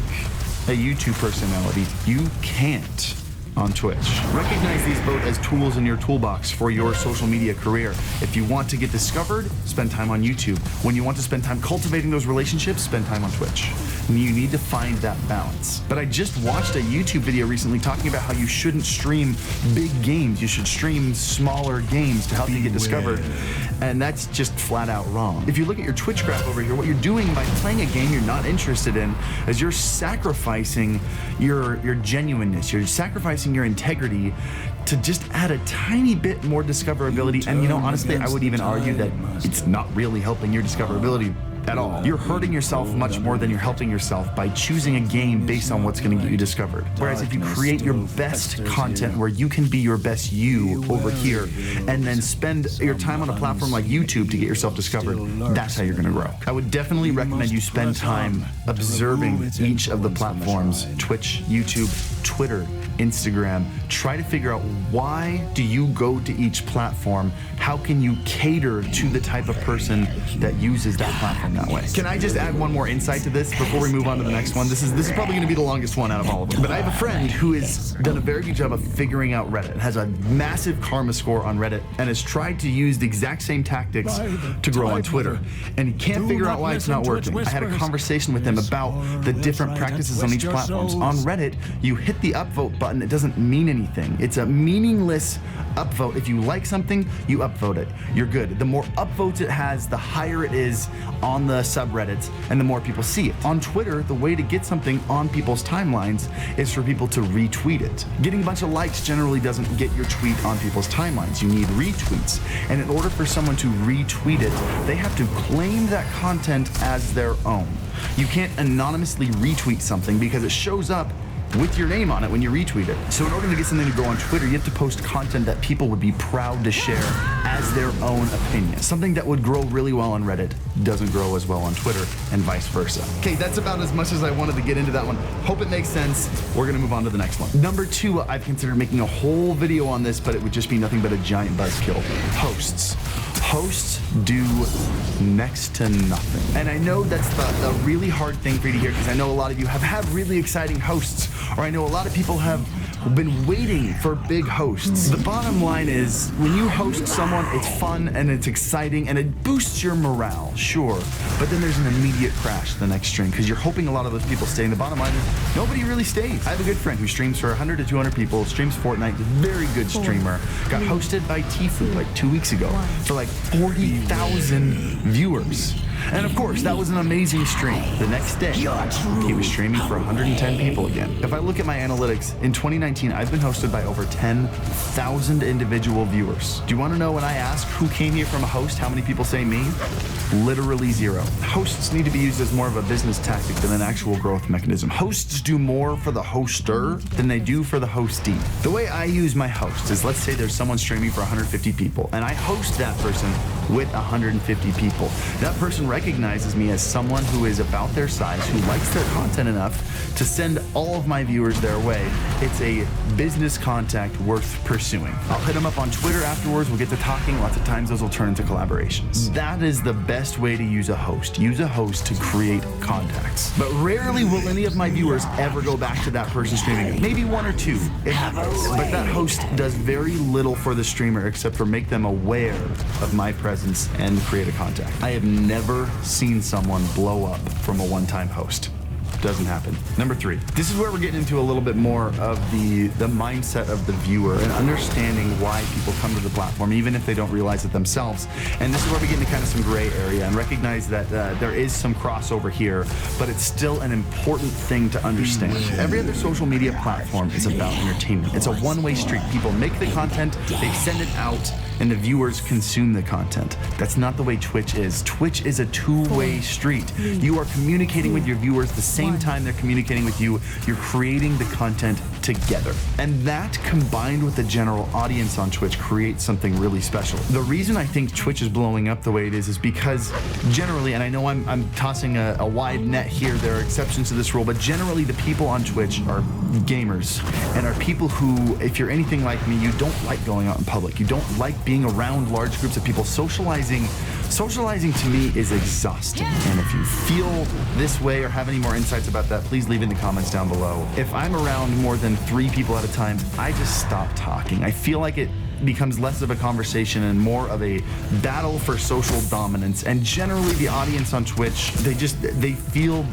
a YouTube personality. You can't on Twitch. Recognize these both as tools in your toolbox for your social media career. If you want to get discovered, spend time on YouTube. When you want to spend time cultivating those relationships, spend time on Twitch. And you need to find that balance. But I just watched a YouTube video recently talking about how you shouldn't stream big games. You should stream smaller games to help you get discovered. And that's just flat out wrong. If you look at your Twitch graph over here, what you're doing by playing a game you're not interested in is you're sacrificing your genuineness. You're sacrificing your integrity to just add a tiny bit more discoverability. And you know, honestly, I would even argue that it's not really helping your discoverability at all. You're hurting yourself much more than you're helping yourself by choosing a game based on what's going to get you discovered. Whereas if you create your best content where you can be your best you over here, and then spend your time on a platform like YouTube to get yourself discovered, that's how you're going to grow. I would definitely recommend you spend time observing each of the platforms: Twitch, YouTube, Twitter, Instagram. Try to figure out, why do you go to each platform? How can you cater to the type of person that uses that platform that way? Can I just add one more insight to this before we move on to the next one? This is probably going to be the longest one out of all of them. But I have a friend who has done a very good job of figuring out Reddit, has a massive karma score on Reddit, and has tried to use the exact same tactics to grow on Twitter. And he can't figure out why it's not working. I had a conversation with him about the different practices on each platform. On Reddit, you hit the upvote button button. It doesn't mean anything. It's a meaningless upvote. If you like something, you upvote it. You're good. The more upvotes it has, the higher it is on the subreddits and the more people see it. On Twitter, the way to get something on people's timelines is for people to retweet it. Getting a bunch of likes generally doesn't get your tweet on people's timelines. You need retweets. And in order for someone to retweet it, they have to claim that content as their own. You can't anonymously retweet something because it shows up with your name on it when you retweet it. So in order to get something to grow on Twitter, you have to post content that people would be proud to share as their own opinion. Something that would grow really well on Reddit doesn't grow as well on Twitter, and vice versa. Okay, that's about as much as I wanted to get into that one. Hope it makes sense. We're gonna move on to the next one. Number 2, I've considered making a whole video on this, but it would just be nothing but a giant buzzkill. Hosts. Hosts do next to nothing. And I know that's the really hard thing for you to hear, because I know a lot of you have had really exciting hosts, or I know a lot of people have been waiting for big hosts. The bottom line is, when you host someone, it's fun and it's exciting and it boosts your morale, sure. But then there's an immediate crash the next stream, because you're hoping a lot of those people stay. And the bottom line is, nobody really stays. I have a good friend who streams for 100 to 200 people, streams Fortnite, very good streamer. Got hosted by Tfue like 2 weeks ago for like 40,000 viewers. And of course, that was an amazing stream. The next day, he was streaming for 110 people again. If I look at my analytics, in 2019, I've been hosted by over 10,000 individual viewers. Do you want to know when I ask who came here from a host, how many people say me? Literally 0. Hosts need to be used as more of a business tactic than an actual growth mechanism. Hosts do more for the hoster than they do for the hostee. The way I use my host is, let's say there's someone streaming for 150 people, and I host that person with 150 people. That person recognizes me as someone who is about their size, who likes their content enough to send all of my viewers their way. It's a business contact worth pursuing. I'll hit them up on Twitter afterwards, we'll get to talking, lots of times those will turn into collaborations. That is the best way to use a host. Use a host to create contacts. But rarely will any of my viewers ever go back to that person streaming. Maybe 1 or 2, it happens. But that host does very little for the streamer except for make them aware of my presence and create a contact. I have never seen someone blow up from a one-time host. Doesn't happen. Number 3. This is where we're getting into a little bit more of the mindset of the viewer and understanding why people come to the platform, even if they don't realize it themselves. And this is where we get into kind of some gray area and recognize that there is some crossover here, but it's still an important thing to understand. Every other social media platform is about entertainment. It's a one-way street. People make the content, they send it out, and the viewers consume the content. That's not the way Twitch is. Twitch is a two-way street. You are communicating with your viewers the same time they're communicating with you. You're creating the content together. And that, combined with the general audience on Twitch, creates something really special. The reason I think Twitch is blowing up the way it is because generally, and I know I'm tossing a wide net here, there are exceptions to this rule, but generally the people on Twitch are gamers and are people who, if you're anything like me, you don't like going out in public. You don't like being around large groups of people. Socializing to me is exhausting. And if you feel this way or have any more insights about that, please leave in the comments down below. If I'm around more than 3 people at a time, I just stop talking. I feel like it becomes less of a conversation and more of a battle for social dominance. And generally the audience on Twitch, they feel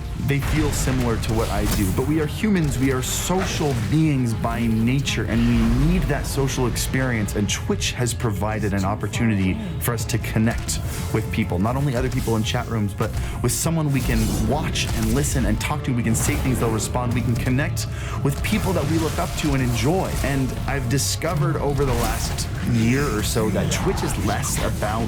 similar to what I do. But we are humans, we are social beings by nature, and we need that social experience. And Twitch has provided an opportunity for us to connect with people, not only other people in chat rooms, but with someone we can watch and listen and talk to. We can say things, they'll respond. We can connect with people that we look up to and enjoy. And I've discovered over the last year or so that Twitch is less about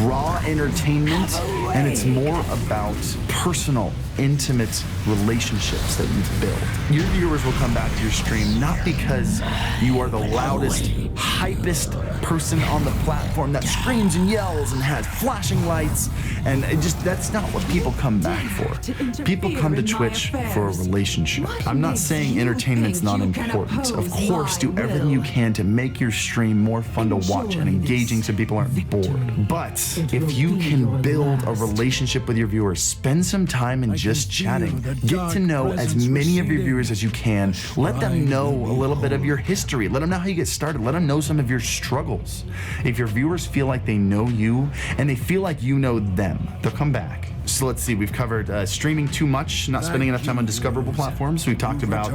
raw entertainment and it's more about personal, intimate relationships that you build. Your viewers will come back to your stream not because you are the loudest, hypest person on the platform that screams and yells and has flashing lights, and that's not what people come back for. People come to Twitch for a relationship. I'm not saying entertainment's not important. Of course, do everything you can to make your stream more fun to watch and engaging so people aren't bored. But if you can build a relationship with your viewers, spend some time in just chatting. Get to know as many of your viewers as you can. Let them know a little bit of your history. Let them know how you get started. Let them know some of your struggles. If your viewers feel like they know you and they feel like you know them, they'll come back. So let's see, we've covered streaming too much, not spending enough time on discoverable platforms. We've talked about